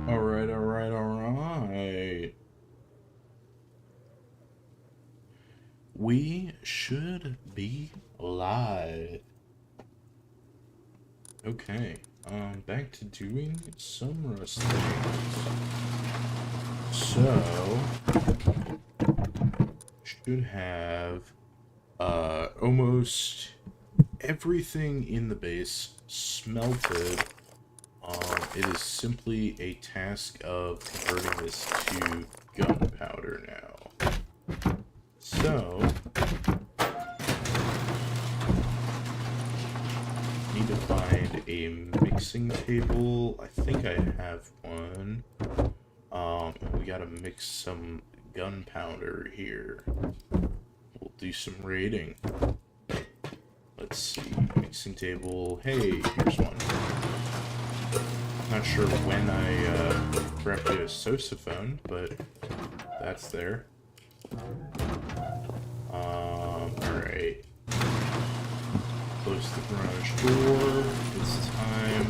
Alright, alright, alright. We should be live. Okay, back to doing some Rust things. So, should have, almost everything in the base smelted. It is simply a task of converting this to gunpowder now. So, need to find a mixing table. I think I have one. We gotta mix some gunpowder here. We'll do some raiding. Let's see, mixing table. Hey, here's one. Not sure when I grabbed a sousaphone, but that's there. Alright. Close the garage door. It's time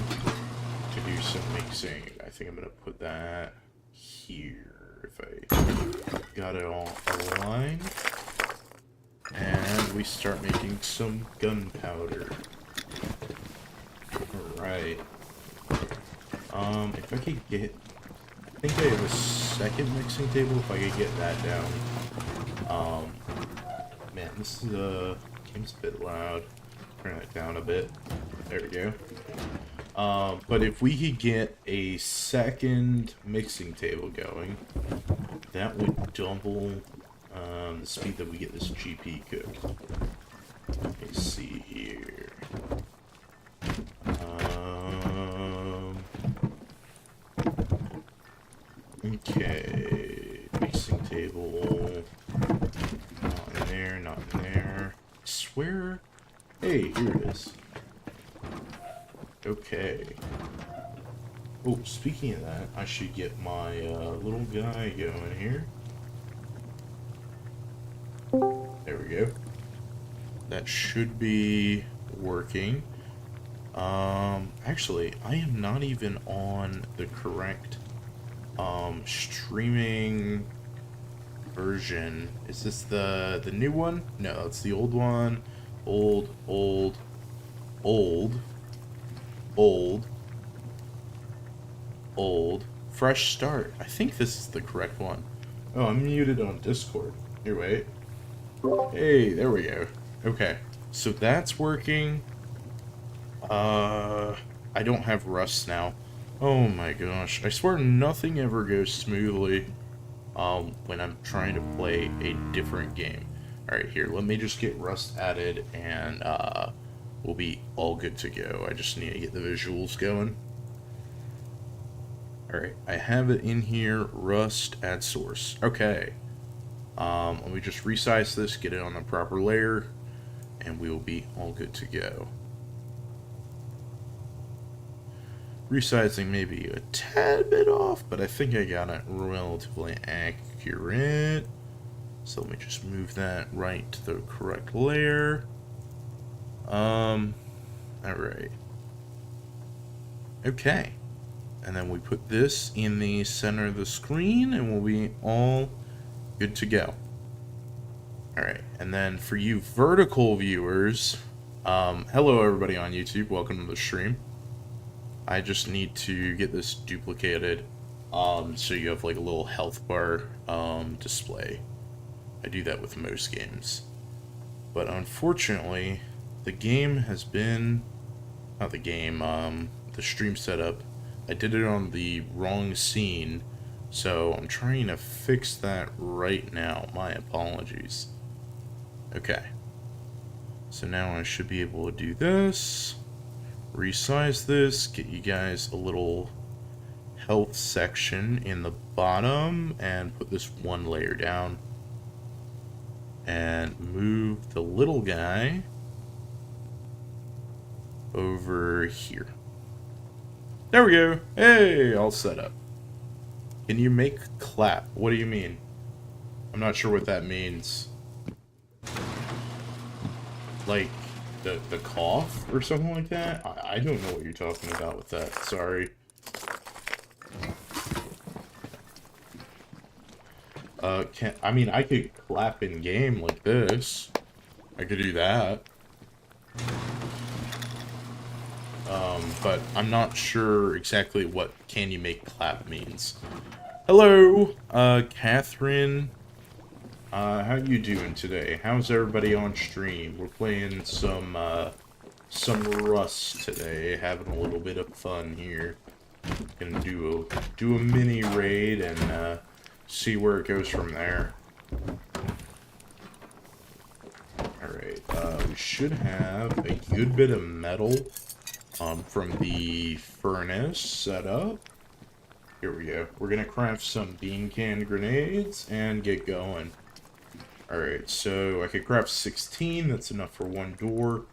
to do some mixing. I think I'm gonna put that here if I got it all aligned. And we start making some gunpowder. Alright. If I could get... I think I have a second mixing table if I could get that down. Man, this is, game's a bit loud. Turn it down a bit. There we go. But if we could get a second mixing table going, that would double, the speed that we get this GP cooked. Let me see here. Okay, mixing table, not in there, not in there. I swear, hey, here it is. Okay. Oh, speaking of that, I should get my little guy going here. There we go. That should be working. Actually, I am not even on the correct streaming version. Is this the new one? No, it's the old one. Old. Fresh start. I think this is the correct one. Oh, I'm muted on Discord. Here, wait. Hey, there we go. Okay, so that's working. I don't have Rust now. Oh my gosh, I swear nothing ever goes smoothly when I'm trying to play a different game. Alright, here, let me just get Rust added and we'll be all good to go. I just need to get the visuals going. Alright, I have it in here, Rust, add source. Okay. Let me just resize this, get it on the proper layer, and we will be all good to go. Resizing may be a tad bit off, but I think I got it relatively accurate. So let me just move that right to the correct layer. Alright. Okay. And then we put this in the center of the screen, and we'll be all good to go. Alright, and then for you vertical viewers, hello everybody on YouTube, welcome to the stream. I just need to get this duplicated, so you have like a little health bar, display. I do that with most games. But unfortunately, the game has been, not the game, the stream setup, I did it on the wrong scene, so I'm trying to fix that right now. My apologies. Okay. So now I should be able to do this. Resize this, get you guys a little health section in the bottom, and put this one layer down. And move the little guy over here. There we go. Hey, all set up. Can you make clap? What do you mean? I'm not sure what that means. Like, the cough or something like that? I don't know what you're talking about with that. Sorry. I mean, I could clap in game like this. I could do that. But I'm not sure exactly what can you make clap means. Hello, Catherine. How you doing today? How's everybody on stream? We're playing some Rust today, having a little bit of fun here. Gonna do a mini raid and see where it goes from there. Alright, we should have a good bit of metal from the furnace set up. Here we go. We're gonna craft some bean can grenades and get going. Alright, so I could craft 16, that's enough for one door.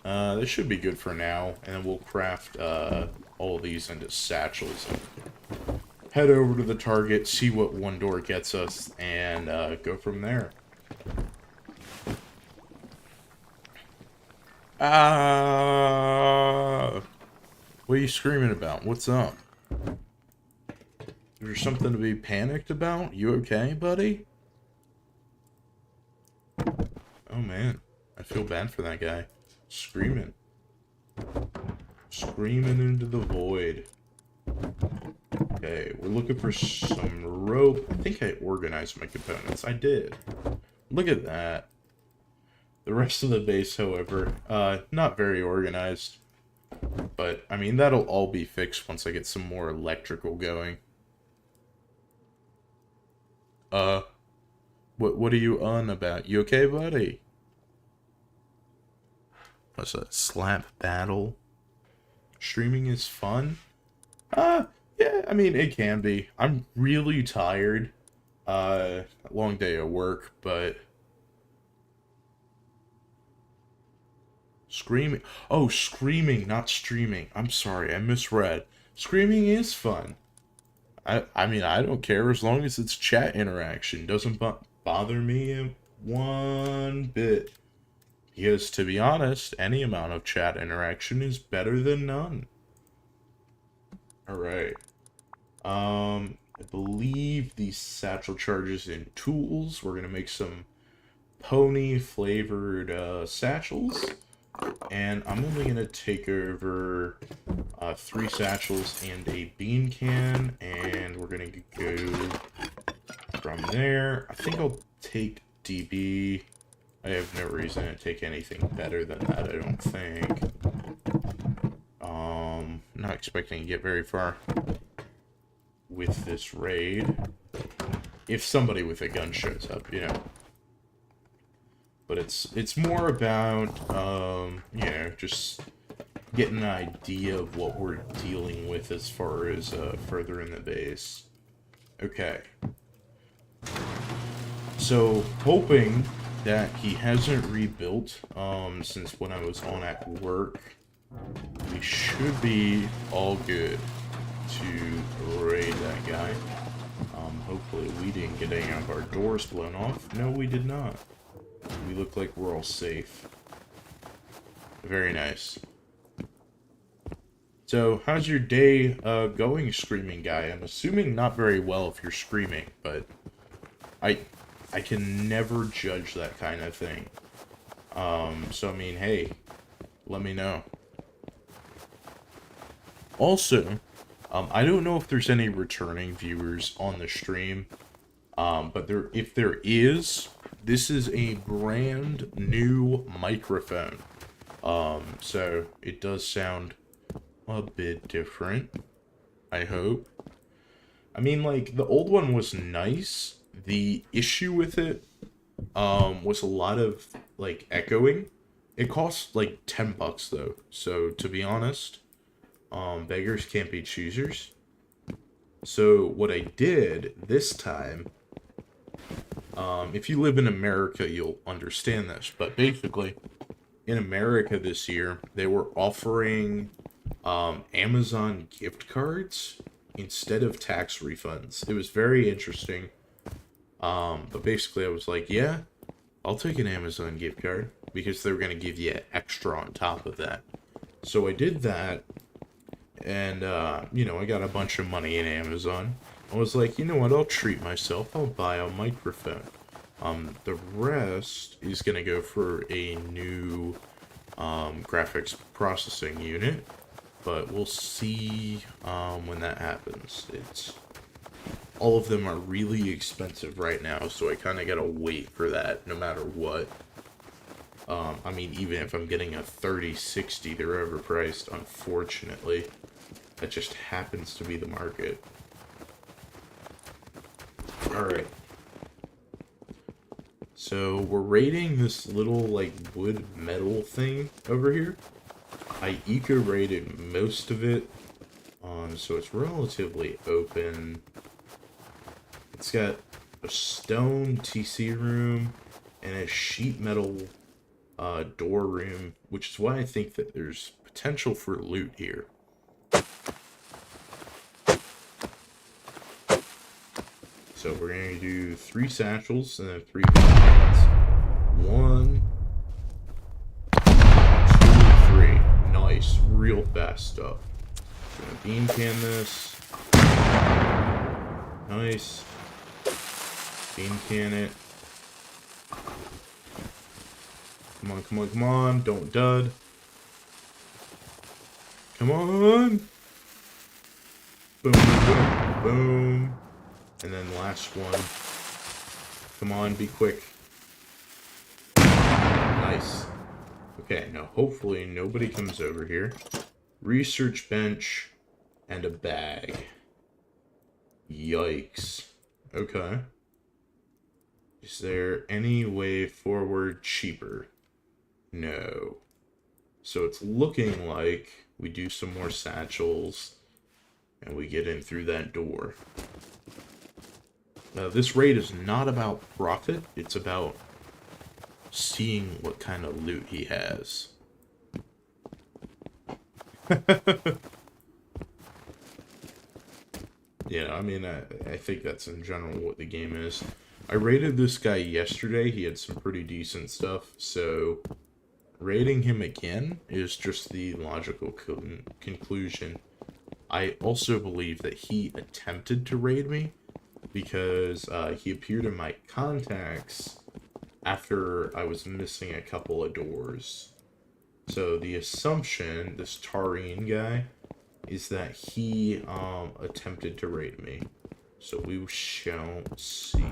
This should be good for now, and then we'll craft all these into satchels. Head over to the target, see what one door gets us, and go from there. What are you screaming about? What's up? Is there something to be panicked about? You okay, buddy? Oh man, I feel bad for that guy. Screaming. Screaming into the void. Okay, we're looking for some rope. I think I organized my components. I did. Look at that. The rest of the base, however, not very organized. But, I mean, that'll all be fixed once I get some more electrical going. What are you on about? You okay, buddy? What's a slap battle? Streaming is fun? Yeah, I mean, it can be. I'm really tired. Long day at work, but... Screaming. Oh, screaming, not streaming. I'm sorry, I misread. Screaming is fun. I mean, I don't care as long as it's chat interaction. Doesn't bother me one bit. Because, to be honest, any amount of chat interaction is better than none. Alright. I believe these satchel charges in tools. We're gonna make some pony flavored satchels. And I'm only gonna take over 3 satchels and a bean can, and we're gonna go from there. I think I'll take DB. I have no reason to take anything better than that, I don't think. Not expecting to get very far with this raid. If somebody with a gun shows up, you know. But it's more about, you know, just getting an idea of what we're dealing with as far as further in the base. Okay. So, hoping that he hasn't rebuilt since when I was on at work, we should be all good to raid that guy. Hopefully we didn't get any of our doors blown off. No, we did not. We look like we're all safe. Very nice. So, how's your day going, screaming guy? I'm assuming not very well if you're screaming, but I can never judge that kind of thing. So I mean, hey, let me know. Also, I don't know if there's any returning viewers on the stream, but if there is, this is a brand new microphone. So it does sound a bit different, I hope. I mean, like, the old one was nice. The issue with it was a lot of, like, echoing. It cost, like, $10 though. So, to be honest, beggars can't be choosers. So, what I did this time, if you live in America, you'll understand this. But basically, in America this year, they were offering Amazon gift cards instead of tax refunds. It was very interesting. But basically I was like, yeah, I'll take an Amazon gift card because they were going to give you extra on top of that. So I did that, and, you know, I got a bunch of money in Amazon. I was like, you know what, I'll treat myself. I'll buy a microphone. The rest is gonna go for a new graphics processing unit, but we'll see when that happens. All of them are really expensive right now, so I kind of gotta wait for that no matter what. I mean, even if I'm getting a 3060, they're overpriced, unfortunately. That just happens to be the market. Alright. So, we're raiding this little, like, wood metal thing over here. I eco-raided most of it, so it's relatively open. It's got a stone TC room and a sheet metal door room, which is why I think that there's potential for loot here. So we're going to do 3 satchels and then 3 beacons. 1, 2, 3. Nice. Real fast stuff. Gonna bean can this. Nice. Bean can it. Come on, come on, come on. Don't dud. Come on. Boom, boom, boom. And then last one. Come on, be quick. Nice. Okay, now hopefully nobody comes over here. Research bench and a bag. Yikes. Okay. Is there any way forward cheaper? No. So it's looking like we do some more satchels and we get in through that door. Now, this raid is not about profit, it's about seeing what kind of loot he has. Yeah, I mean, I think that's in general what the game is. I raided this guy yesterday, he had some pretty decent stuff, so raiding him again is just the logical conclusion. I also believe that he attempted to raid me, because he appeared in my contacts after I was missing a couple of doors. So the assumption, this Tareen guy, is that he attempted to raid me. So we shall see.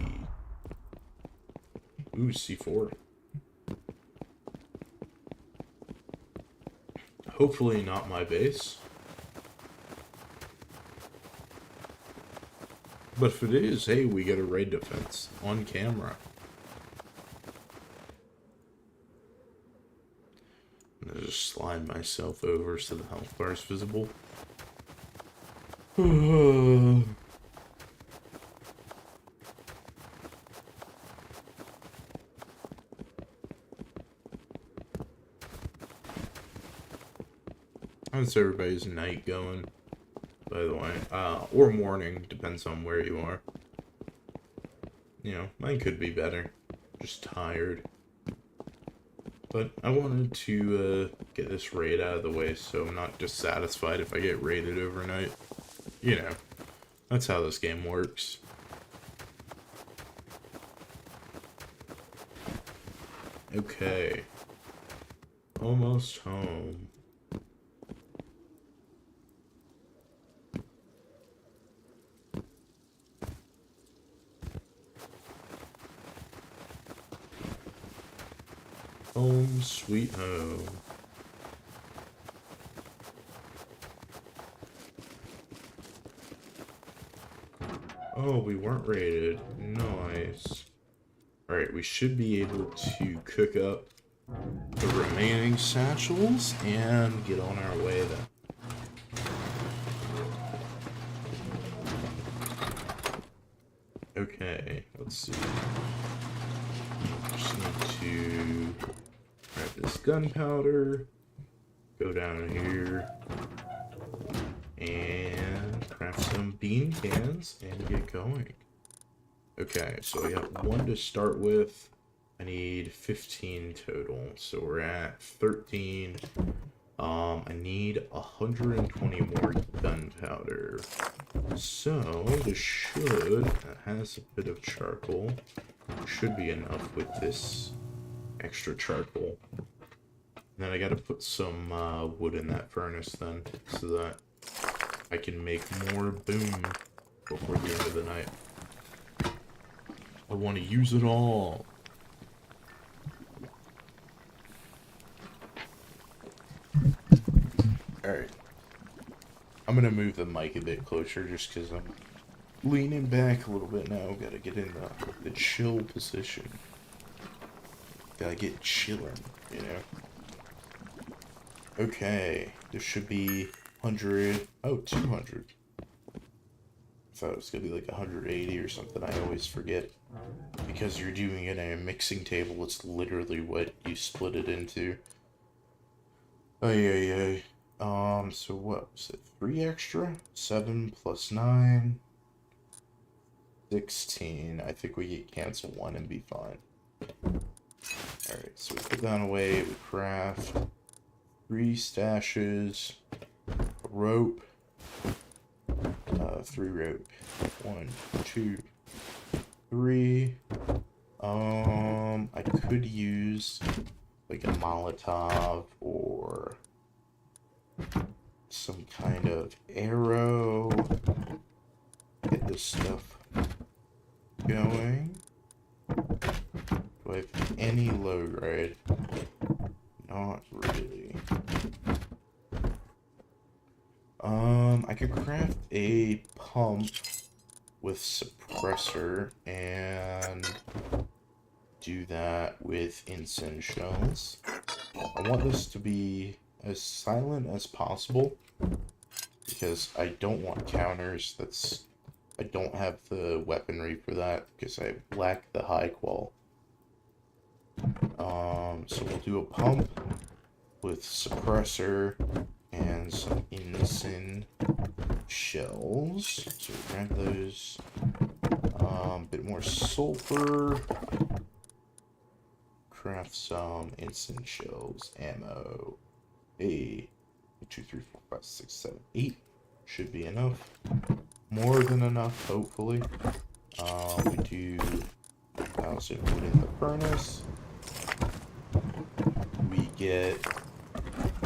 Ooh, C4. Hopefully not my base. But if it is, hey, we get a raid defense on camera. I'm gonna just slide myself over so the health bar is visible. How's everybody's night going, by the way? Or morning, depends on where you are. You know, mine could be better. Just tired. But I wanted to get this raid out of the way so I'm not dissatisfied if I get raided overnight. You know, that's how this game works. Okay. Almost home. Home sweet home. Oh, we weren't raided. Nice. Alright, we should be able to cook up the remaining satchels and get on our way then. Okay, let's see. Just need to grab this gunpowder, go down here, and craft some bean cans and get going. Okay, so we got 1 to start with. I need 15 total, so we're at 13. I need 120 more gunpowder. So, this should, it has a bit of charcoal. Should be enough with this extra charcoal. And then I gotta put some wood in that furnace then, so that I can make more boom before the end of the night. I want to use it all. Alright. I'm gonna move the mic a bit closer just because I'm leaning back a little bit now. Gotta get in the chill position. Gotta get chillin', you know? Okay. This should be 100. Oh, 200. I thought it was gonna be like 180 or something. I always forget. Because you're doing it in a mixing table, it's literally what you split it into. Oh, yeah. So what was it? 3 extra? 7 plus 9. 16. I think we get cancel 1 and be fine. Alright, so we put that away, we craft 3 stashes, a rope, 3 rope. 1, 2, 3. I could use like a Molotov or some kind of arrow. Get this stuff going. Do I have any low grade? Not really. I could craft a pump with suppressor and do that with incense shells. I want this to be as silent as possible because I don't want counters. I don't have the weaponry for that because I lack the high qual. So we'll do a pump with suppressor and some incense shells. So grab those. Bit more sulfur. Craft some incense shells. Ammo. 1, 2, 3, 4, 5, 6, 7, 8. Should be enough. More than enough, hopefully. We do 1,000 wood in the furnace. We get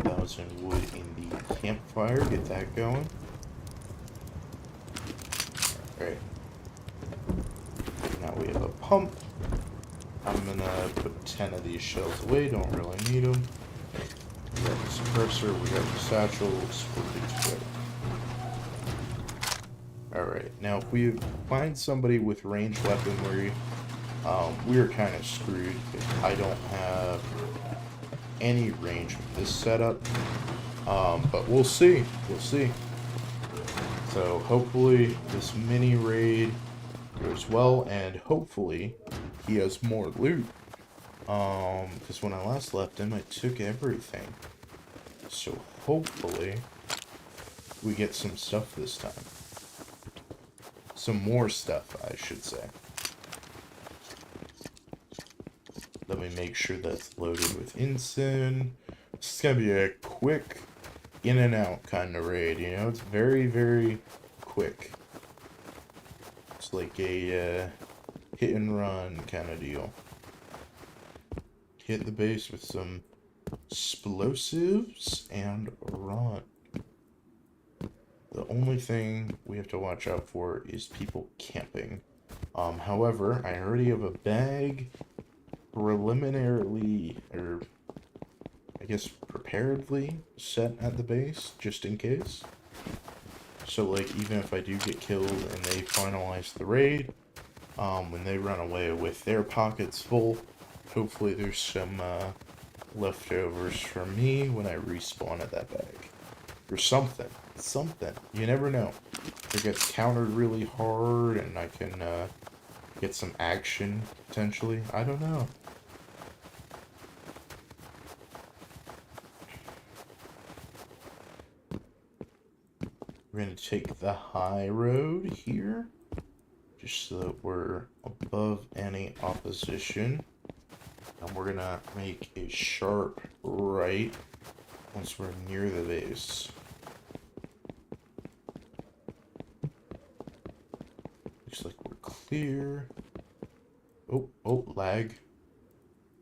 1,000 wood in the campfire. Get that going. Alright. Now we have a pump. I'm gonna put 10 of these shells away. Don't really need them. We got the suppressor. We got the satchels. We're good to go. Alright, now if we find somebody with ranged weaponry, we're kind of screwed. I don't have any range with this setup, but we'll see. We'll see. So hopefully this mini raid goes well, and hopefully he has more loot. Because when I last left him, I took everything. So hopefully we get some stuff this time. Some more stuff, I should say. Let me make sure that's loaded with incense. This is gonna be a quick in and out kind of raid, you know? It's very, very quick. It's like a hit and run kind of deal. Hit the base with some explosives and run. The only thing we have to watch out for is people camping. However, I already have a bag preliminarily, or I guess preparedly set at the base, just in case. So, like, even if I do get killed and they finalize the raid, when they run away with their pockets full, hopefully there's some leftovers from me when I respawn at that bag. Or something. Something. You never know. It gets countered really hard and I can get some action, potentially. I don't know. We're going to take the high road here. Just so that we're above any opposition. And we're going to make a sharp right once we're near the base. Looks like we're clear. Oh, lag.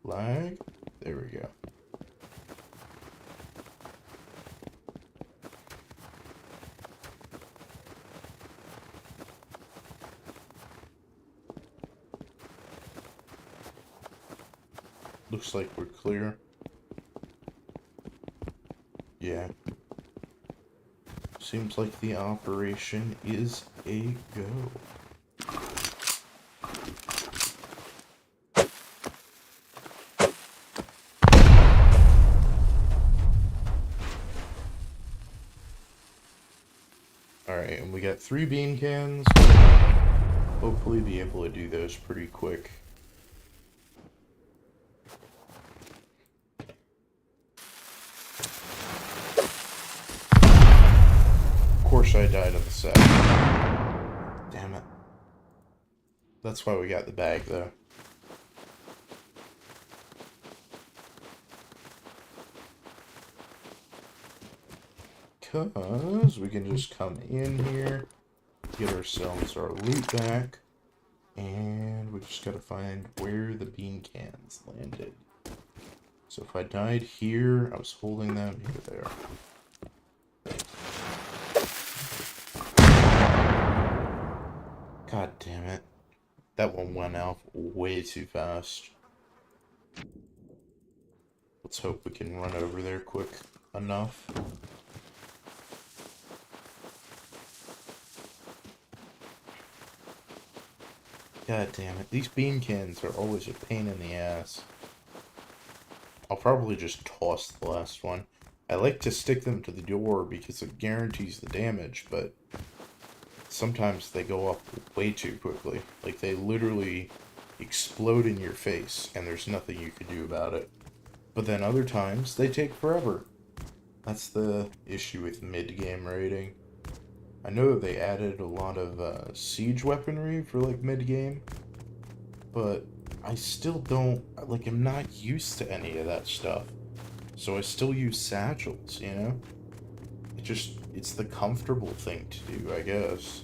Lag. There we go. Looks like we're clear. Yeah. Seems like the operation is a go. Alright, and we got 3 bean cans. Hopefully be able to do those pretty quick. Of course I died on the set. Damn it. That's why we got the bag, though. Because we can just come in here, get ourselves our loot back, and we just gotta find where the bean cans landed. So if I died here, I was holding them here, there. God damn it. That one went out way too fast. Let's hope we can run over there quick enough. God damn it. These bean cans are always a pain in the ass. I'll probably just toss the last one. I like to stick them to the door because it guarantees the damage, but sometimes they go up way too quickly. Like, they literally explode in your face, and there's nothing you can do about it. But then other times, they take forever. That's the issue with mid-game raiding. I know that they added a lot of siege weaponry for, like, mid-game, but I still don't, like, I'm not used to any of that stuff. So I still use satchels, you know? It's the comfortable thing to do, I guess.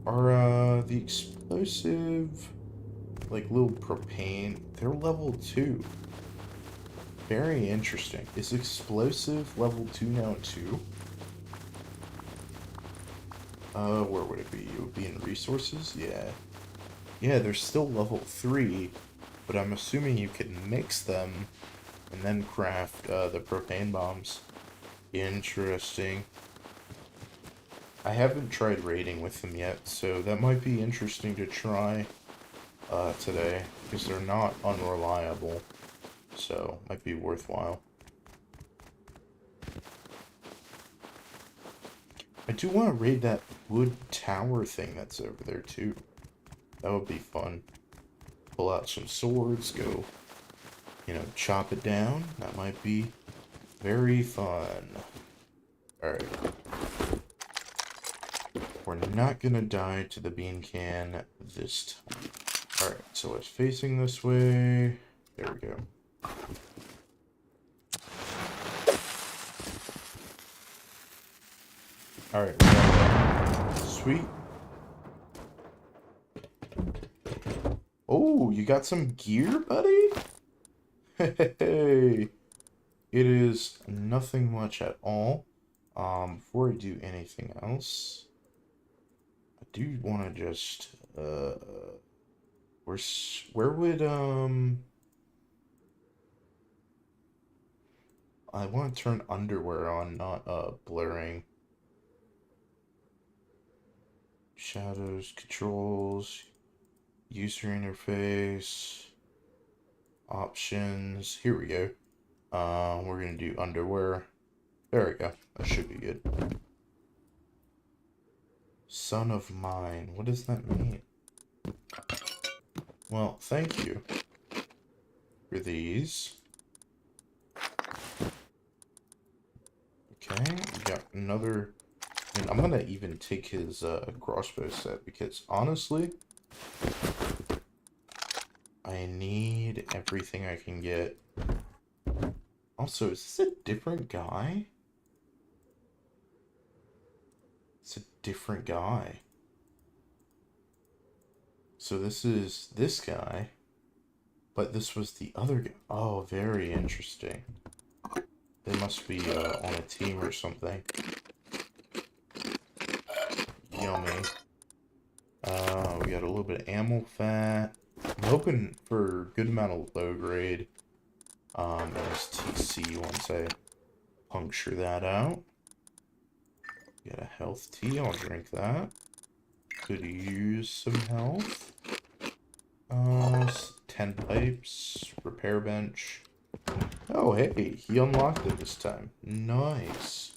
Are, the explosive, like, little propane, they're level 2. Very interesting. Is explosive level 2 now, too? Where would it be? It would be in resources? Yeah. Yeah, they're still level 3, but I'm assuming you can mix them and then craft, the propane bombs. Interesting. I haven't tried raiding with them yet, so that might be interesting to try, today, because they're not unreliable, so might be worthwhile. I do want to raid that wood tower thing that's over there, too. That would be fun. Pull out some swords, go, you know, chop it down. That might be very fun. Alright. We're not gonna die to the bean can this time. Alright, so it's facing this way. There we go. Alright, sweet. Oh, you got some gear, buddy? Hey, it is nothing much at all. Before I do anything else, I do want to just, where would, I want to turn underwear on, not, blurring. Shadows, controls, user interface, options. Here we go. We're gonna do underwear. There we go. That should be good. Son of mine. What does that mean? Well, thank you for these. Okay, we got another. I mean, I'm gonna even take his crossbow set because honestly, I need everything I can get. Also, is this a different guy? It's a different guy. So this is this guy, but this was the other guy. Oh, very interesting. They must be on a team or something. Yummy. We got a little bit of animal fat. I'm hoping for a good amount of low grade. And this TC once I puncture that out. Got a health tea, I'll drink that. Could use some health. 10 pipes, repair bench. Oh, hey, he unlocked it this time. Nice.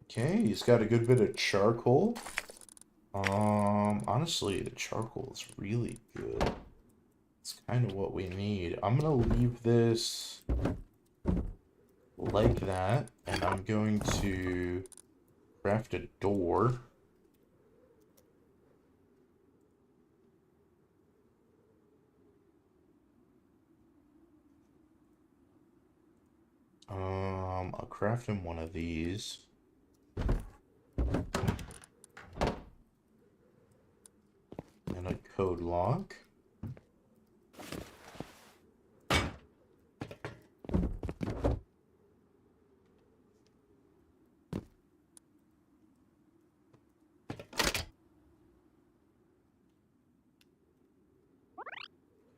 Okay, he's got a good bit of charcoal. Honestly, the charcoal is really good. It's kind of what we need. I'm gonna leave this like that, and I'm going to craft a door. I'll craft him one of these. And a code lock.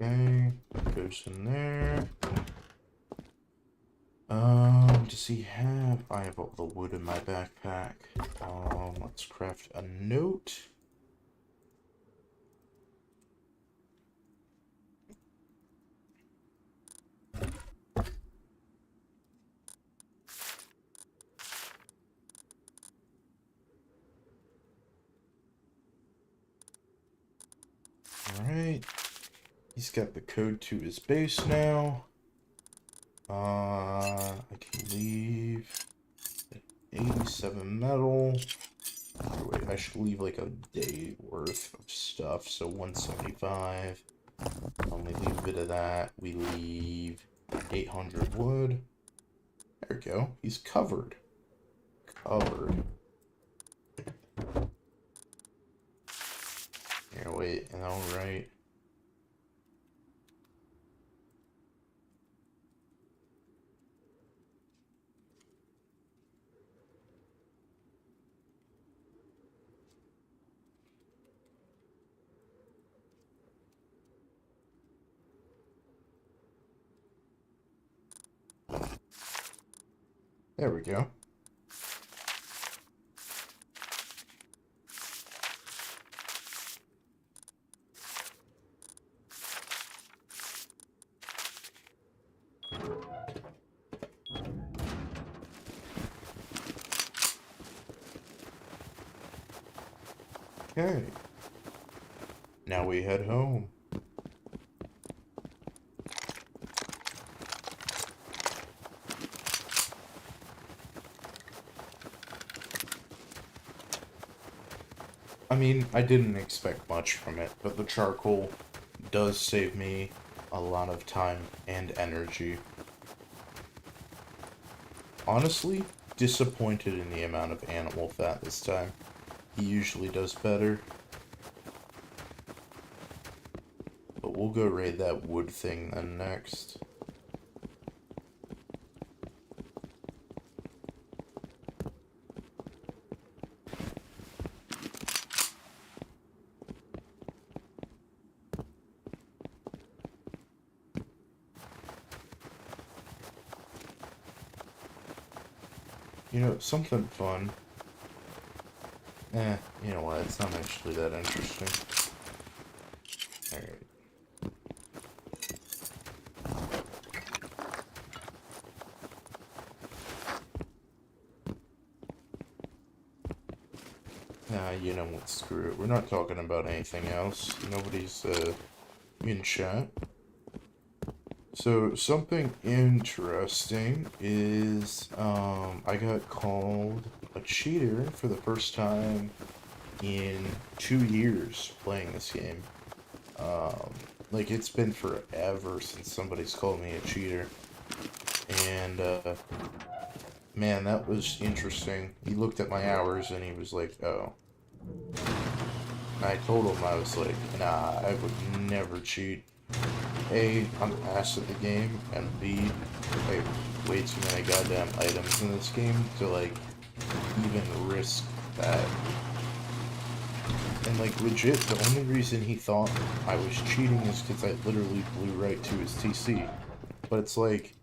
Okay, goes in there. Does he have... I have all the wood in my backpack. Let's craft a note. Alright. He's got the code to his base now. I can leave 87 metal. Wait, I should leave like a day worth of stuff. So 175. Only leave a bit of that. We leave 800 wood. There we go. He's covered. Covered. Here, wait. And I'll write. There we go. Okay. Now we head home. I mean, I didn't expect much from it, but the charcoal does save me a lot of time and energy. Honestly, disappointed in the amount of animal fat this time. He usually does better. But we'll go raid that wood thing then next. You know, something fun. You know what, it's not actually that interesting. Alright. Nah, you know what, screw it. We're not talking about anything else. Nobody's, in chat. So, something interesting is, I got called a cheater for the first time in 2 years playing this game. Like, it's been forever since somebody's called me a cheater. And, man, that was interesting. He looked at my hours and he was like, oh. And I told him, I was like, nah, I would never cheat. A, I'm ass at the game, and B, I have way too many goddamn items in this game to, like, even risk that. And, like, legit, the only reason he thought I was cheating is because I literally blew right to his TC. But it's like,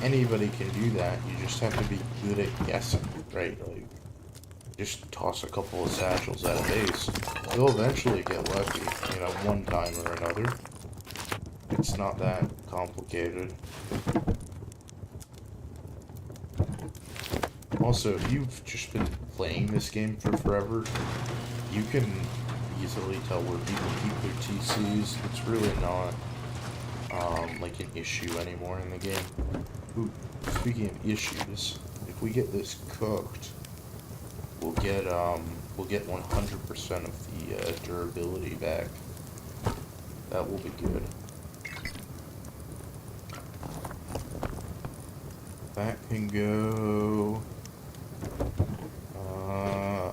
anybody can do that, you just have to be good at guessing, right? Like, just toss a couple of satchels at a base. You'll eventually get lucky, you know, one time or another. It's not that complicated. Also, if you've just been playing this game for forever, you can easily tell where people keep their TCs. It's really not, like an issue anymore in the game. Ooh, speaking of issues, if we get this cooked, we'll get 100% of the, durability back. That will be good. That can go.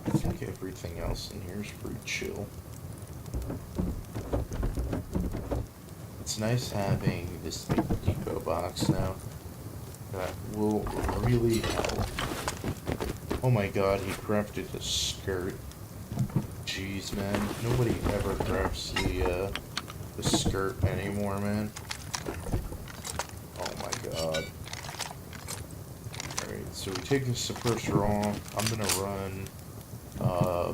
I think everything else in here is pretty chill. It's nice having this big depot box now. That will really help. Oh my god, he crafted a skirt. Jeez, man. Nobody ever crafts the skirt anymore, man. Oh my god. Alright, so we take the suppressor off. I'm gonna run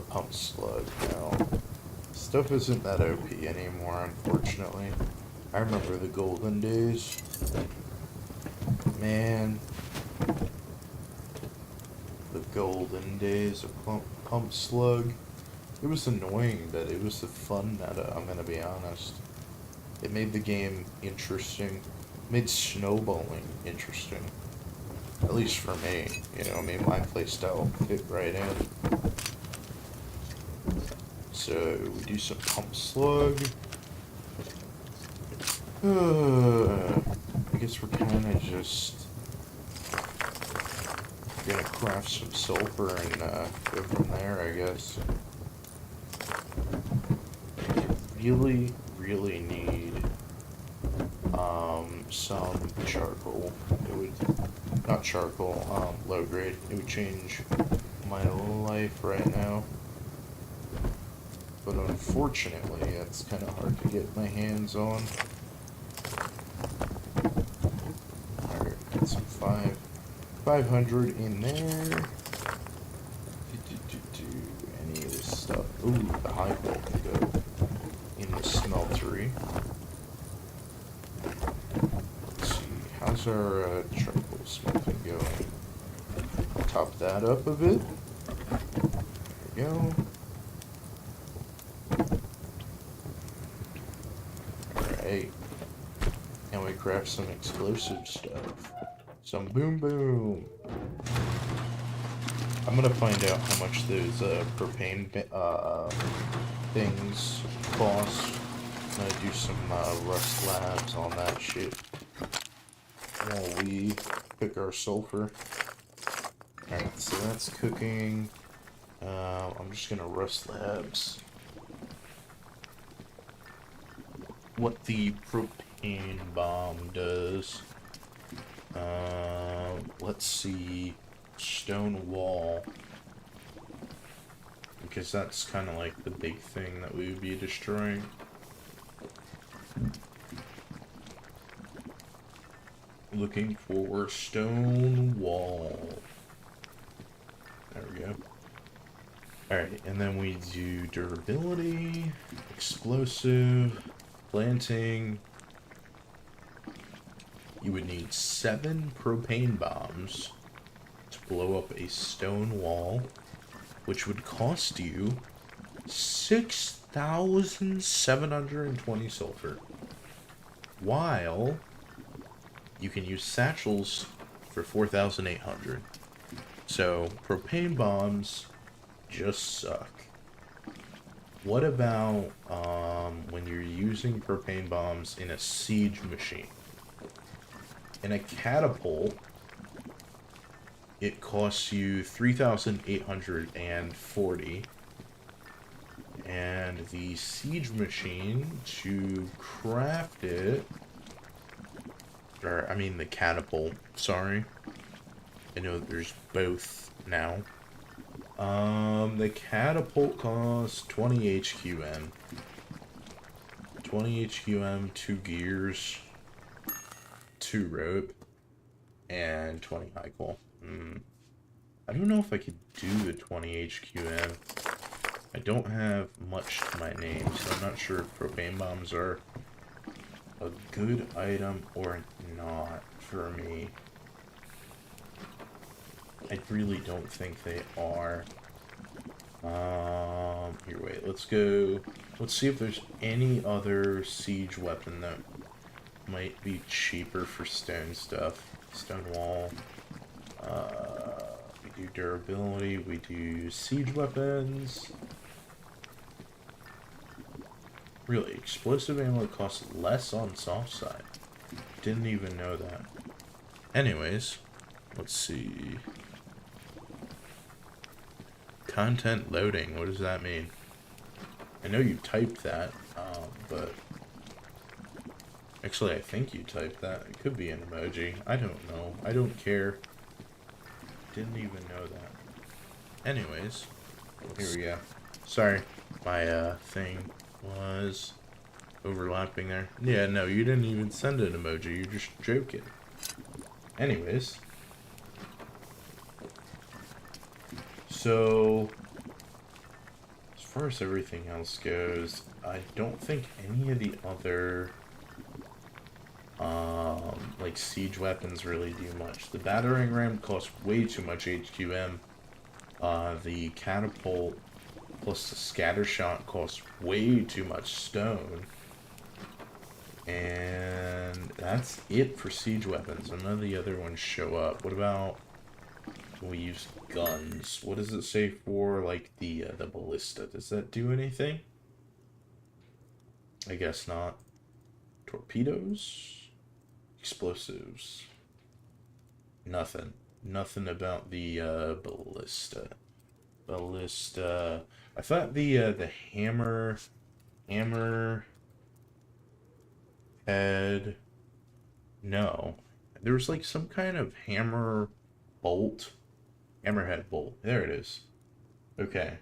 pump slug now. Stuff isn't that OP anymore, unfortunately. I remember the golden days. Man. The golden days of pump slug. It was annoying, but it was the fun meta, I'm gonna be honest. It made the game interesting. It made snowballing interesting. At least for me, you know, I mean, my playstyle fit right in. So, we do some pump slug. I guess we're kind of just gonna craft some sulfur and go from there, I guess. Really, really need some charcoal. It would, not charcoal, low grade. It would change my life right now. But unfortunately, it's kind of hard to get my hands on. Alright, got some 500 in there. Any of this stuff. Ooh, the high wall can go in the smeltery. Let's see, how's our charcoal smelting going? Top that up a bit. There we go. Alright. And we craft some explosive stuff. Some boom boom. I'm gonna find out how much those propane things cost. I'm gonna do some rust labs on that shit while we cook our sulfur. Alright, so that's cooking. I'm just gonna rust labs what the propane bomb does. Let's see. Stone wall. Because that's kind of like the big thing that we would be destroying. Looking for stone wall. There we go. Alright, and then we do durability, explosive, planting. You would need 7 propane bombs to blow up a stone wall, which would cost you 6,720 sulfur. While you can use satchels for 4,800. So propane bombs just suck. What about when you're using propane bombs in a siege machine? In a catapult, it costs you 3,840, and the siege machine, to craft it, or I mean the catapult, sorry. I know there's both now. The catapult costs 20 HQM. 20 HQM, 2 gears, 2 rope, and 20 high coal. I don't know if I could do the 20 HQM. I don't have much to my name, so I'm not sure if propane bombs are a good item or not for me. I really don't think they are. Here, wait, let's go. Let's see if there's any other siege weapon that might be cheaper for stone stuff. Stone wall. We do durability, we do siege weapons. Really, explosive ammo costs less on soft side. Didn't even know that. Anyways, let's see. Content loading, what does that mean? I know you typed that, but actually I think you typed that. It could be an emoji. I don't know. I don't care. Didn't even know that. Anyways, here we go. Sorry, my thing was overlapping there. Yeah, no, you didn't even send an emoji. You're just joking. Anyways. So, as far as everything else goes, I don't think any of the other, like, siege weapons really do much. The battering ram costs way too much HQM. The catapult plus the scatter shot costs way too much stone. And that's it for siege weapons. None of the other ones show up. What about when we use guns? What does it say for, like, the ballista? Does that do anything? I guess not. Torpedoes? Explosives? Nothing. Nothing about the ballista. Ballista. I thought the hammer head. No, there was like some kind of hammerhead bolt. There it is. Okay.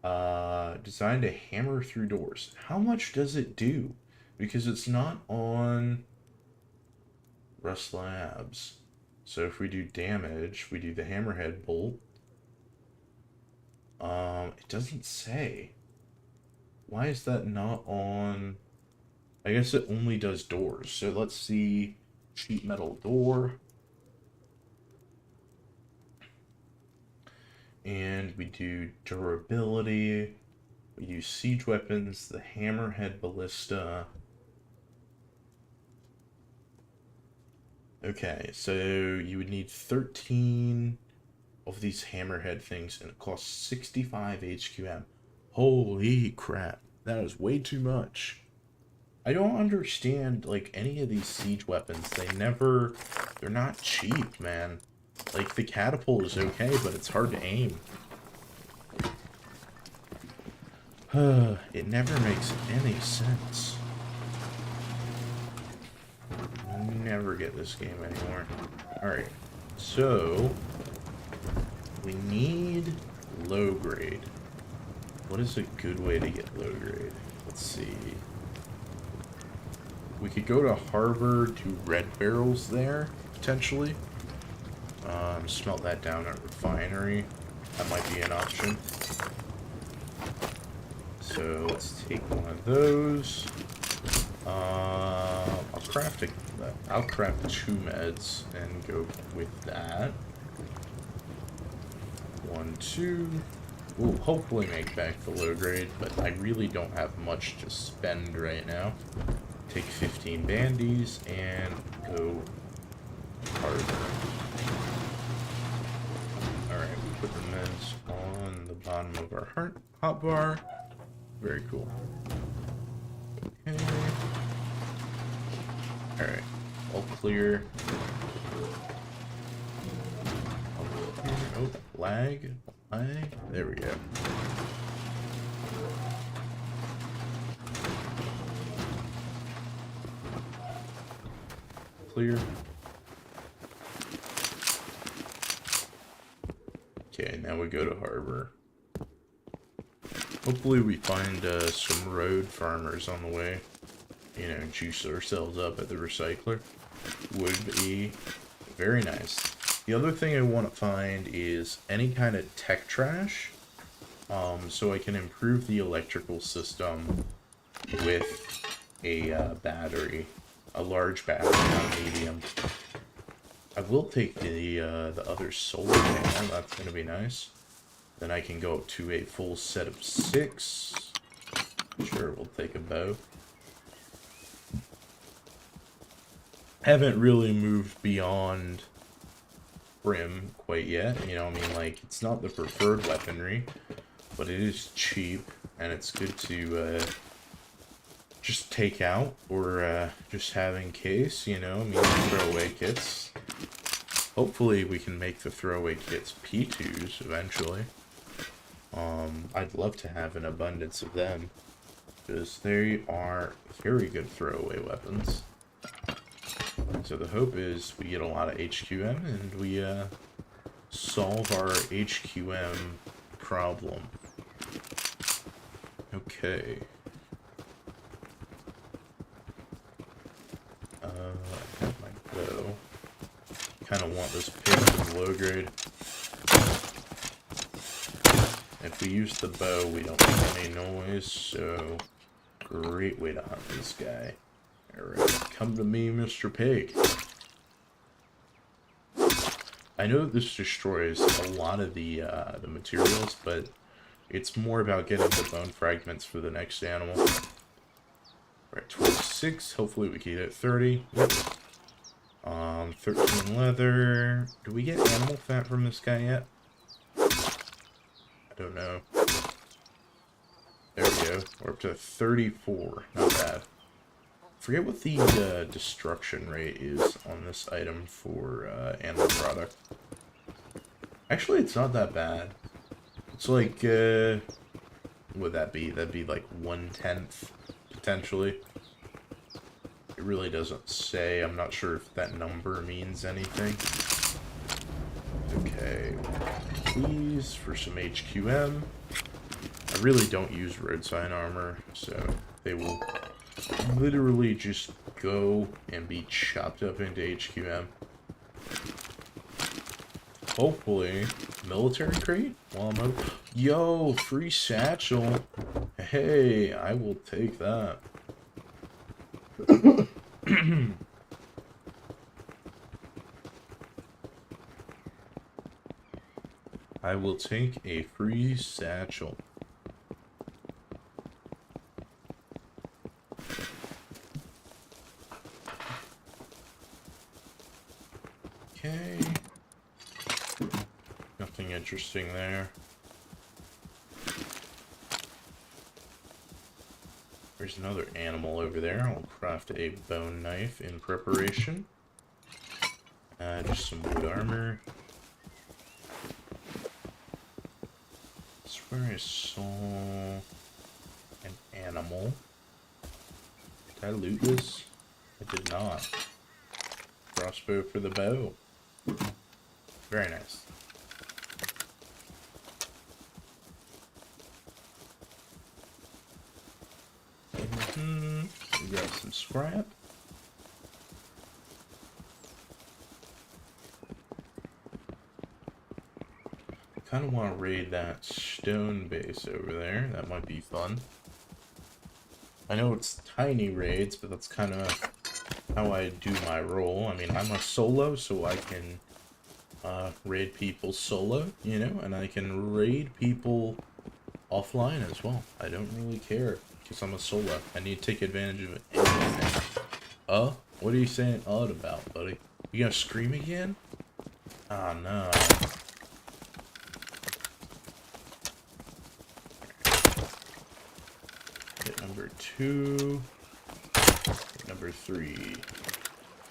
Designed to hammer through doors. How much does it do? Because it's not on Rust Labs. So if we do damage, we do the hammerhead bolt. It doesn't say. Why is that not on? I guess it only does doors. So let's see. Sheet metal door. And we do durability. We use siege weapons, the hammerhead ballista. Okay, so you would need 13 of these hammerhead things, and it costs 65 HQM. Holy crap, that is way too much. I don't understand, like, any of these siege weapons. They're not cheap, man. Like, the catapult is okay, but it's hard to aim. It never makes any sense. Never get this game anymore. Alright, so we need low grade. What is a good way to get low grade? Let's see. We could go to Harbor, do red barrels there, potentially. Smelt that down at Refinery. That might be an option. So let's take one of those. I'll craft 2 meds and go with that. 1, 2. We'll hopefully make back the low grade, but I really don't have much to spend right now. Take 15 bandies and go harder. Alright, we put the meds on the bottom of our hotbar. Very cool. Okay. Alright. All clear. Oh, lag. Lag. There we go. Clear. Okay, now we go to harbor. Hopefully we find some road farmers on the way. You know, juice ourselves up at the recycler. Would be very nice. The other thing I want to find is any kind of tech trash. So I can improve the electrical system with a battery. A large battery, not a medium. I will take the other solar panel. That's going to be nice. Then I can go up to a full set of 6. Sure, we'll take a bow. Haven't really moved beyond Brim quite yet. You know, I mean, like, it's not the preferred weaponry, but it is cheap, and it's good to just take out, or just have in case, you know, I mean, throwaway kits. Hopefully we can make the throwaway kits P2s eventually. I'd love to have an abundance of them, because they are very good throwaway weapons. So the hope is we get a lot of HQM, and we solve our HQM problem. Okay. I have my bow. Kind of want this pig to low grade. If we use the bow, we don't make any noise, so great way to hunt this guy. Alright, come to me, Mr. Pig. I know that this destroys a lot of the materials, but it's more about getting the bone fragments for the next animal. We're at 26, hopefully we can get 30. 13 leather. Do we get animal fat from this guy yet? I don't know. There we go. We're up to 34. Not bad. Forget what the destruction rate is on this item for animal product. Actually, it's not that bad. It's like, what would that be? That'd be like 1/10, potentially. It really doesn't say. I'm not sure if that number means anything. Okay. Please, for some HQM. I really don't use road sign armor, so they will literally just go and be chopped up into HQM. Hopefully, military crate while I'm out. Yo, free satchel. Hey, I will take that. I will take a free satchel. Okay. Nothing interesting there. There's another animal over there. I'll craft a bone knife in preparation. Just some wood armor. I swear I saw an animal. Did I loot this? I did not. Crossbow for the bow. Very nice. Grab some scrap. Kind of want to raid that stone base over there. That might be fun. I know it's tiny raids, but that's kind of how I do my role. I mean, I'm a solo, so I can raid people solo, you know, and I can raid people offline as well. I don't really care, because I'm a solo. I need to take advantage of anything. What are you saying odd about, buddy? You gonna scream again? Ah, no. Hit number 2. Hit number 3.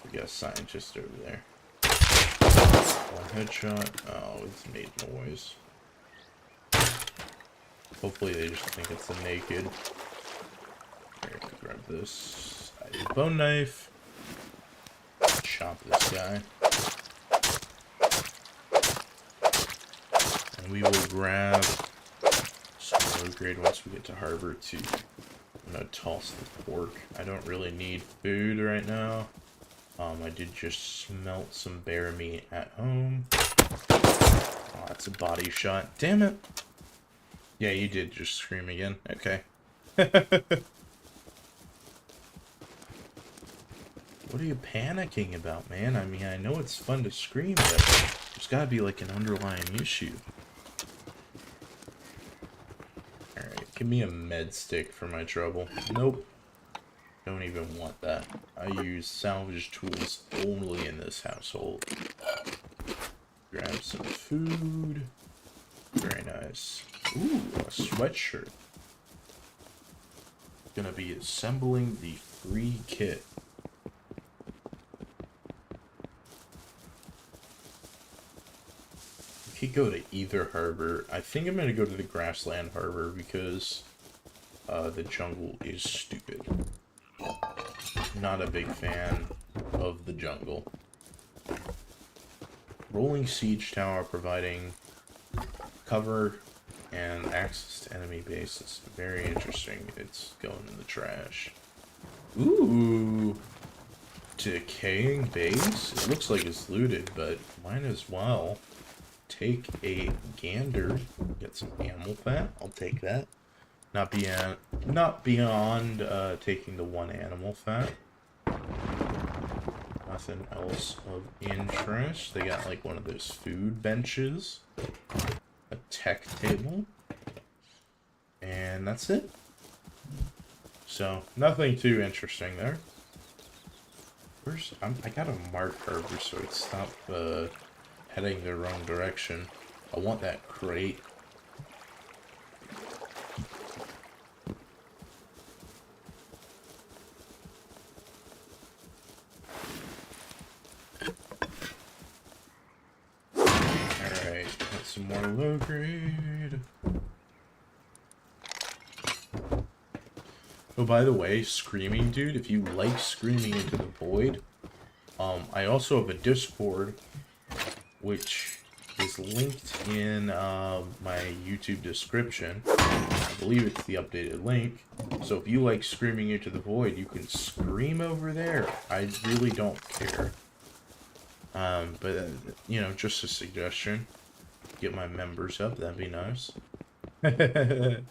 We got a scientist over there. One headshot. Oh, it's made noise. Hopefully they just think it's a naked. Here, grab this. I need a bone knife. Chop this guy. And we will grab some low grade once we get to harbor too. I'm gonna toss the pork. I don't really need food right now. I did just smelt some bear meat at home. Oh, that's a body shot. Damn it. Yeah, you did just scream again. Okay. What are you panicking about, man? I mean, I know it's fun to scream, but there's gotta be like an underlying issue. Alright, give me a med stick for my trouble. Nope. Don't even want that. I use salvage tools only in this household. Grab some food. Very nice. Ooh, a sweatshirt. Gonna be assembling the free kit. We could go to either harbor. I think I'm gonna go to the grassland harbor because the jungle is stupid. Not a big fan of the jungle. Rolling siege tower providing cover and access to enemy bases. Very interesting. It's going in the trash. Ooh. Decaying base? It looks like it's looted, but might as well take a gander. Get some animal fat. I'll take that. Not beyond taking the 1 animal fat. Nothing else of interest. They got like one of those food benches. A tech table. And that's it. So, nothing too interesting there. I gotta mark harbor so it stopped heading the wrong direction. I want that crate. Alright, got some more low grade. Oh, by the way, Screaming Dude, if you like Screaming into the Void, I also have a Discord, which is linked in my YouTube description. I believe it's the updated link. So if you like Screaming into the Void, you can scream over there. I really don't care. But, you know, just a suggestion. Get my members up, that'd be nice. Alright,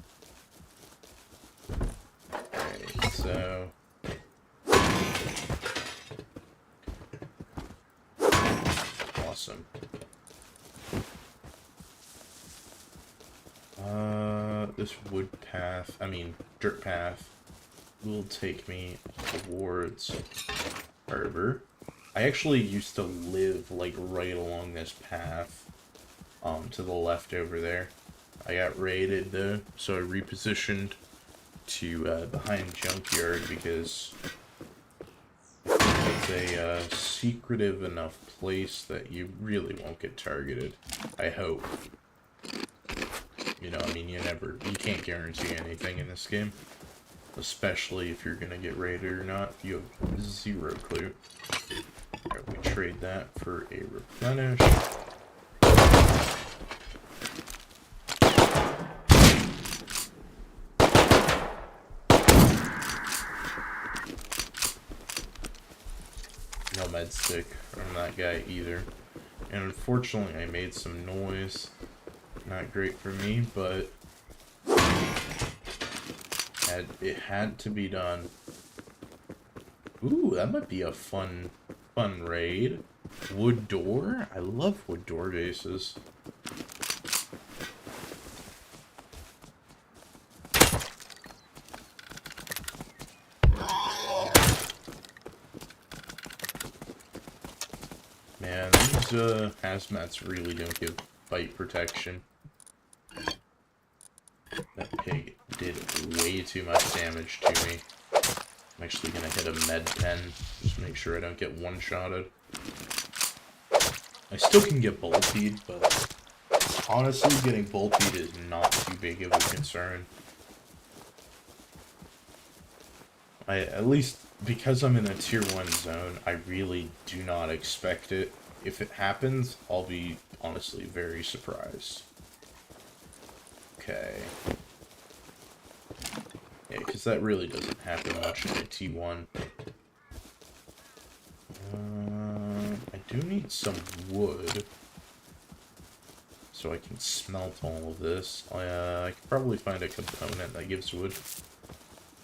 so... Awesome. This dirt path will take me towards harbor. I actually used to live, like, right along this path, to the left over there. I got raided, though, so I repositioned to, behind Junkyard, because it's a, secretive enough place that you really won't get targeted. I hope. You know, I mean, you can't guarantee anything in this game. Especially if you're gonna get raided or not. You have zero clue. Alright, we trade that for a replenish. No med stick from that guy either. And unfortunately I made some noise. Not great for me, but it had to be done. Ooh, that might be a fun raid. Wood door? I love wood door bases. Man, these hazmats really don't give bite protection. That pig did way be too much damage to me. I'm actually gonna hit a med pen, just to make sure I don't get one-shotted. I still can get boltied, but honestly, getting boltied is not too big of a concern. At least, because I'm in a tier 1 zone, I really do not expect it. If it happens, I'll be, honestly, very surprised. Okay. Yeah, because that really doesn't happen much in a T1. I do need some wood, so I can smelt all of this. I could probably find a component that gives wood.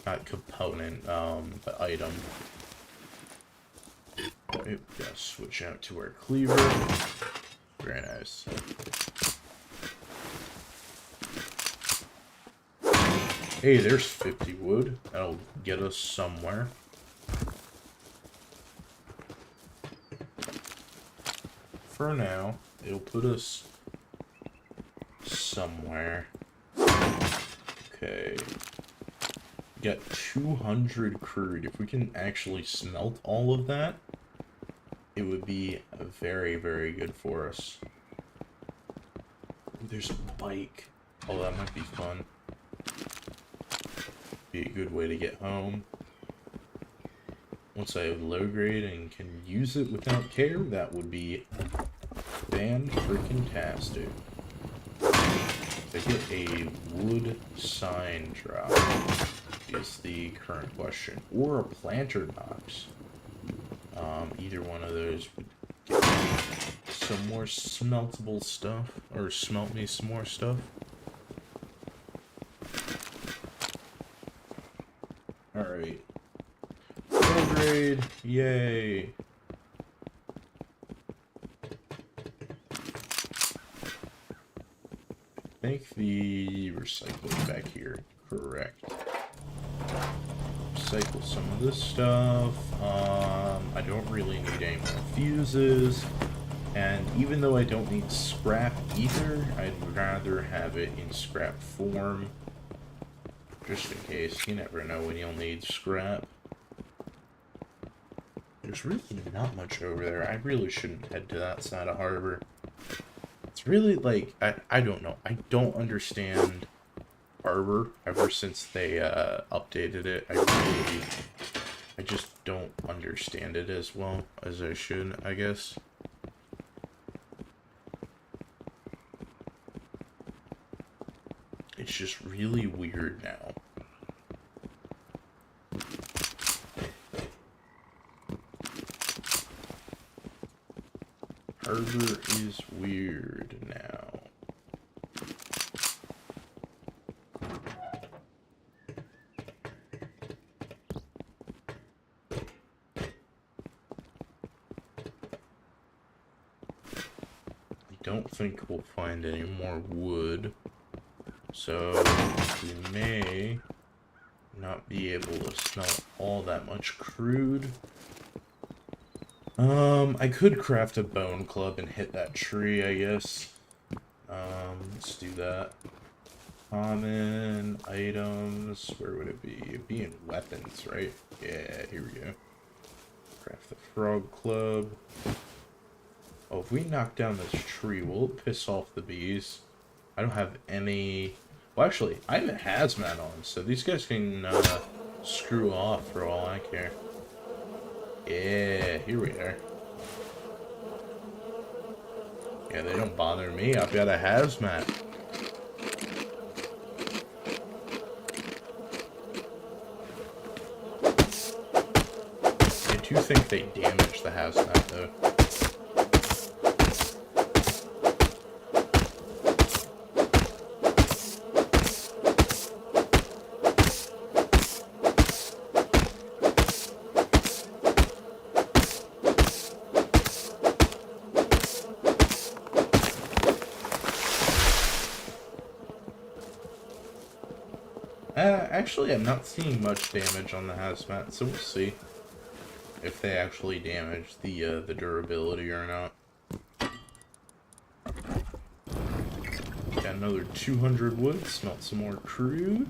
Not component, but item. Right, gotta switch out to our cleaver. Very nice. Hey, there's 50 wood. That'll get us somewhere. For now, it'll put us somewhere. Okay. Got 200 crude. If we can actually smelt all of that, it would be very, very good for us. Ooh, there's a bike. Oh, that might be fun. Be a good way to get home. Once I have low grade and can use it without care, that would be fan-freaking-tastic. To get a wood sign drop is the current question. Or a planter box. Either one of those would get me some more smeltable stuff. Or smelt me some more stuff. Alright. Low grade, yay! I think the recycling back here, correct. Recycle some of this stuff. I don't really need any more fuses. And even though I don't need scrap either, I'd rather have it in scrap form. Just in case, you never know when you'll need scrap. There's really not much over there. I really shouldn't head to that side of harbor. It's really like, I don't know. I don't understand harbor ever since they updated it. I just don't understand it as well as I should, I guess. It's just really weird now. Harbor is weird now. I don't think we'll find any more wood. So we may not be able to smelt all that much crude. I could craft a bone club and hit that tree, I guess. Let's do that. Common items, where would it be? It'd be in weapons, right? Yeah, here we go. Craft the frog club. Oh, if we knock down this tree, will it piss off the bees? I don't have any... Well, actually, I have a hazmat on, so these guys can screw off for all I care. Yeah, here we are. Yeah, they don't bother me. I've got a hazmat. I do think they damage the hazmat, though. Actually, I'm not seeing much damage on the hazmat, so we'll see if they actually damage the durability or not. Got another 200 wood, smelt some more crude.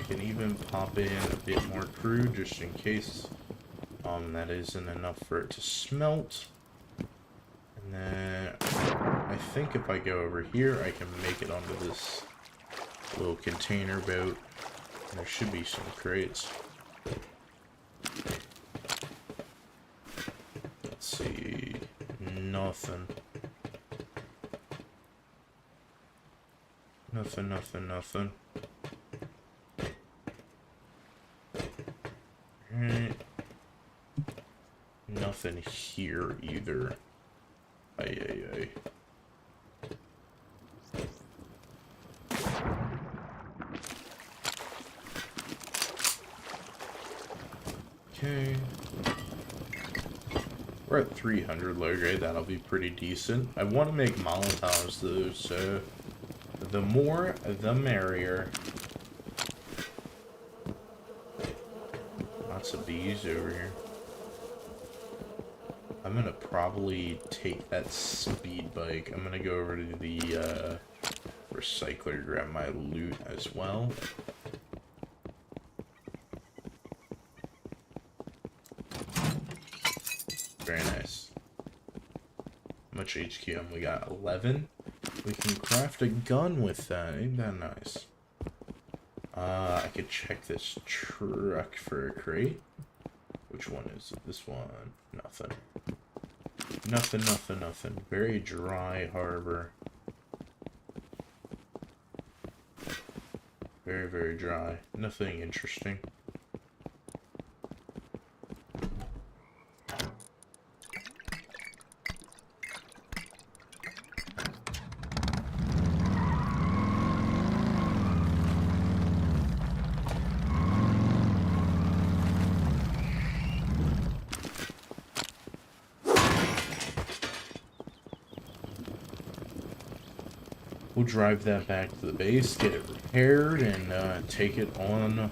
can even pop in a bit more crude just in case that isn't enough for it to smelt. And then I think if I go over here, I can make it onto this little container boat. There should be some crates. Let's see. Nothing. Nothing. Alright. Nothing here either. Ay. Okay. We're at 300 low grade. That'll be pretty decent. I want to make Molotovs though, so the more, the merrier. Lots of bees over here. I'm gonna probably take that speed bike. I'm gonna go over to the recycler, grab my loot as well. Very nice. How much HQM? We got 11. We can craft a gun with that. Ain't that nice? I could check this truck for a crate. Which one is it? This one? Nothing. Nothing. Very dry harbor. Very dry. Nothing interesting. We'll drive that back to the base, get it repaired, and take it on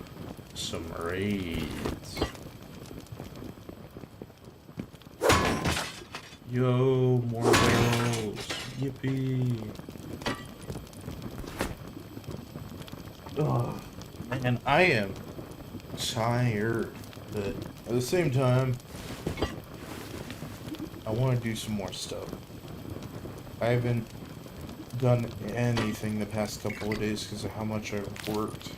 some raids. Yo, more barrels. Yippee. Ugh. Man, I am tired, but at the same time, I want to do some more stuff. I haven't done anything the past couple of days because of how much I've worked.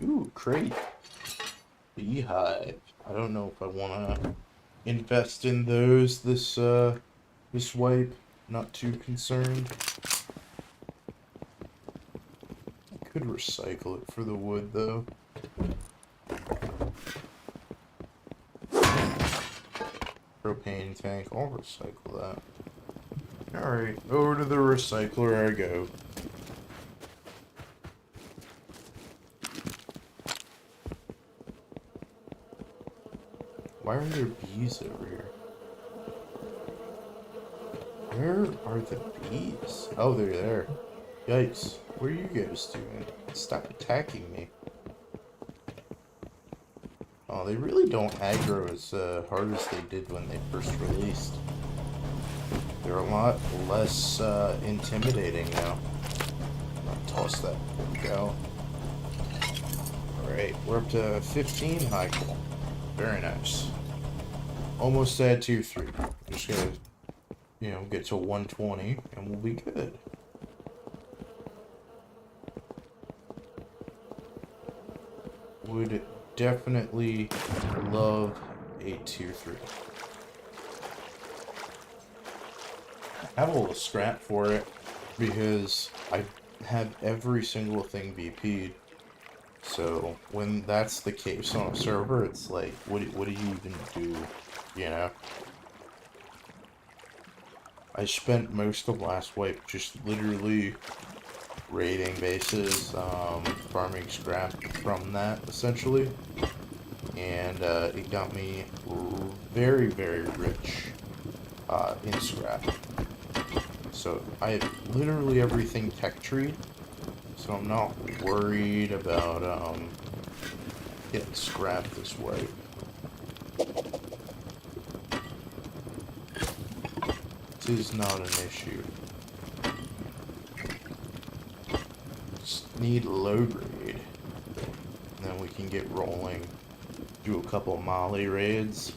Ooh, crate. Beehive. I don't know if I want to invest in those this wipe. Not too concerned. I could recycle it for the wood though. Propane tank. I'll recycle that. Alright, over to the recycler I go. Why are there bees over here? Where are the bees? Oh, they're there. Yikes. What are you guys doing? Stop attacking me. Oh, they really don't aggro as hard as they did when they first released. They're a lot less intimidating now. I'll toss that go. Alright, we're up to 15 high call. Very nice. Almost at 2-3. Just gotta, you know, get to 120 and we'll be good. Would definitely love a 2-3. I have a little scrap for it because I have every single thing VP'd. So when that's the case on a server, it's like, what do you even do, you know? I spent most of last wipe just literally raiding bases, farming scrap from that, essentially. And it got me very, very rich in scrap. So I have literally everything tech tree, So I'm not worried about getting scrapped this way. This is not an issue. Just need low grade. And then we can get rolling. Do a couple of Molly raids.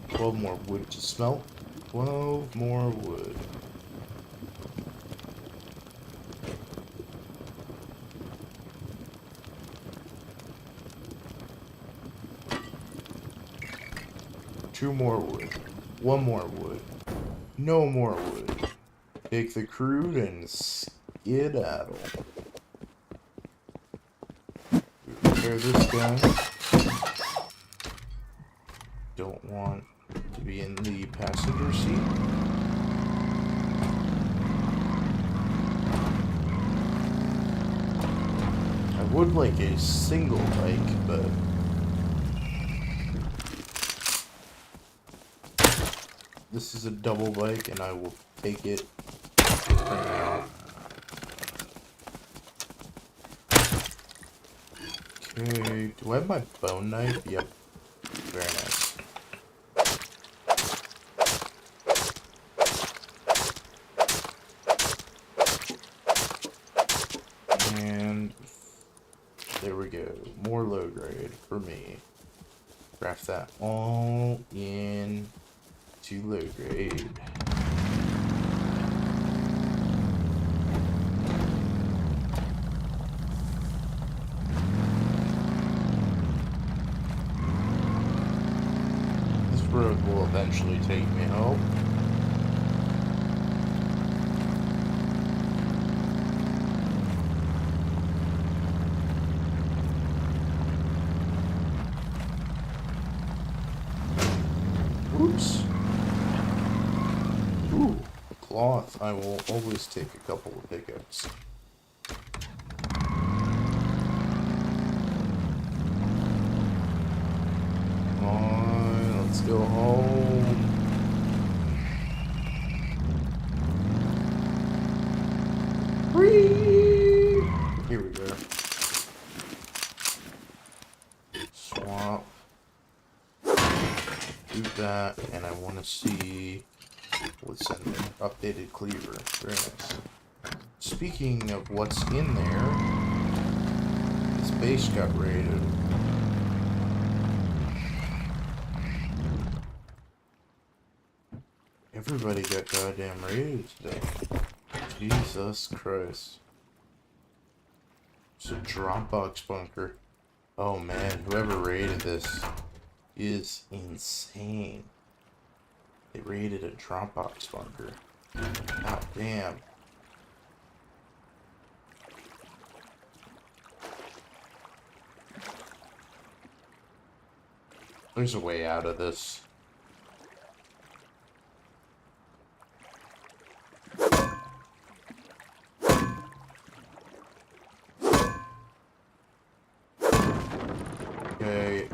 12 more wood to smelt. 12 more wood. Two more wood. One more wood. No more wood. Take the crude and skedaddle. Repair this gun. Don't want to be in the passenger seat. I would like a single bike, but this is a double bike, and I will take it for now. Okay, do I have my bone knife? Yep. Very nice. And there we go. More low grade for me. Craft that all in to low grade. This road will eventually take me home. Oops. Ooh, cloth. I will always take a couple of pickups. Come on, let's go home. Whee! Here we go. Swap. Do that, and I want to see what's in there. Updated cleaver. Very nice. Speaking of what's in there, this base got raided. Everybody got goddamn raided today. Jesus Christ. It's a Dropbox bunker. Oh man, whoever raided this is insane. They raided a Dropbox bunker. God damn. There's a way out of this. Okay,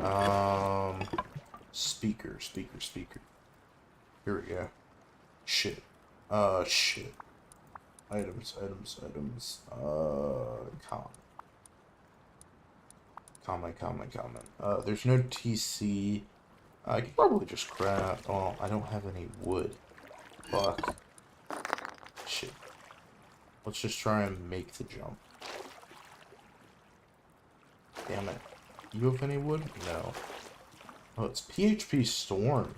speaker. Here we go. Shit. Shit. Items. Common. There's no TC. I could probably just craft. Oh, I don't have any wood. Fuck. Shit. Let's just try and make the jump. Damn it. You have any wood? No. Oh, it's PHP Storm.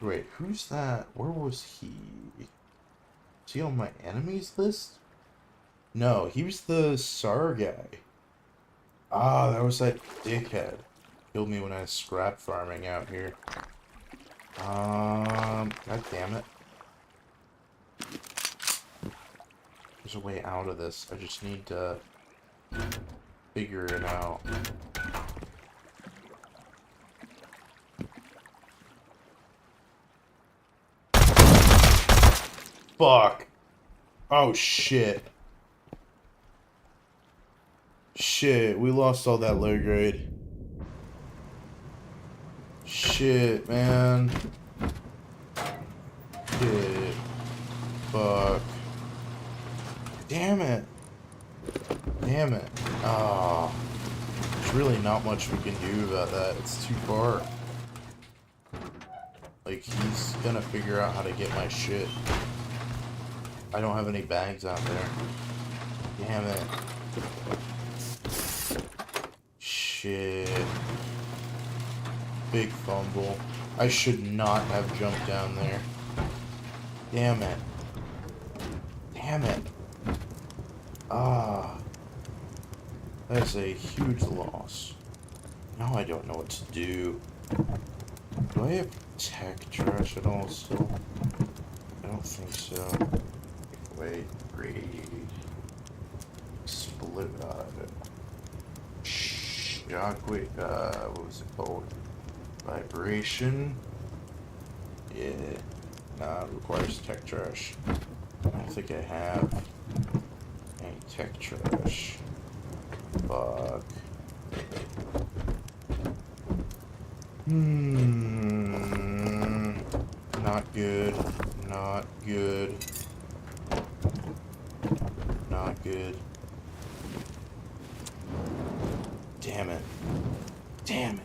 Wait, who's that? Where was he? Is he on my enemies list? No, he was the SAR guy. Ah, that was that dickhead. Killed me when I was scrap farming out here. God damn it. There's a way out of this. I just need to figure it out. Fuck. Oh, shit. Shit, we lost all that low grade. Shit, man. Shit. Fuck. Damn it. Damn it. Oh. There's really not much we can do about that. It's too far. Like, he's gonna figure out how to get my shit. I don't have any bags out there. Damn it. Shit. Big fumble. I should not have jumped down there. Damn it. Damn it. Ah. That's a huge loss. Now I don't know what to do. Do I have tech trash at all still? I don't think so. Wait, read. Split shockwave, what was it called? Vibration. Yeah. Nah, it requires tech trash. I don't think I have any tech trash. Fuck. Not good. Not good. Not good. Damn it. Damn it.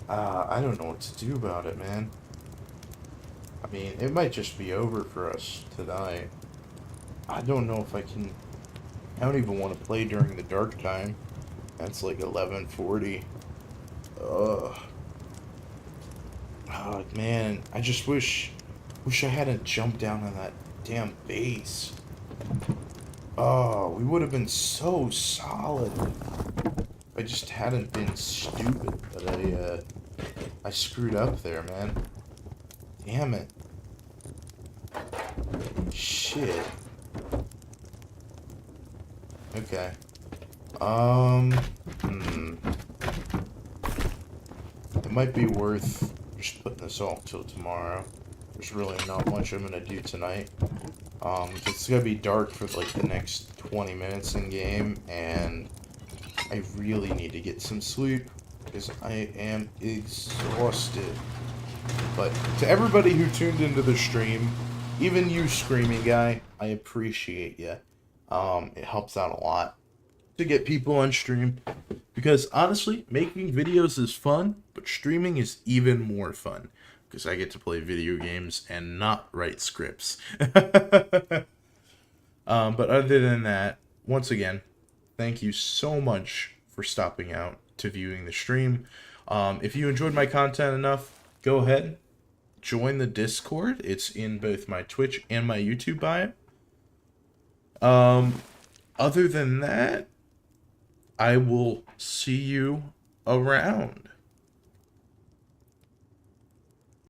I don't know what to do about it, man. I mean, it might just be over for us tonight. I don't know if I can... I don't even want to play during the dark time. That's like 11:40. Ugh. Oh, man. I just wish I hadn't jumped down on that damn base. Oh, we would have been so solid. If I just hadn't been stupid that I screwed up there, man. Damn it. Shit. Okay. It might be worth just putting this off till tomorrow. There's really not much I'm gonna do tonight. It's gonna be dark for like the next 20 minutes in game, and I really need to get some sleep because I am exhausted. But to everybody who tuned into the stream, even you screaming guy, I appreciate you. It helps out a lot to get people on stream, because honestly, making videos is fun, but streaming is even more fun because I get to play video games and not write scripts. But other than that, once again, thank you so much for stopping out to viewing the stream. If you enjoyed my content enough, go ahead, join the Discord. It's in both my Twitch and my YouTube bio. Other than that, I will see you around.